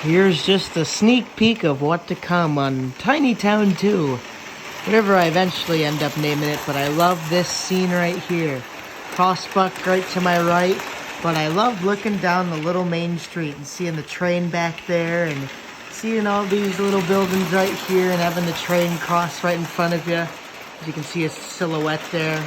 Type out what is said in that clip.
Here's just a sneak peek of what to come on Tiny Town 2. Whatever I eventually end up naming it, but I love this scene right here. Crossbuck right to my right, but I love looking down the little main street and seeing the train back there and seeing all these little buildings right here and having the train cross right in front of you. As you can see a silhouette there.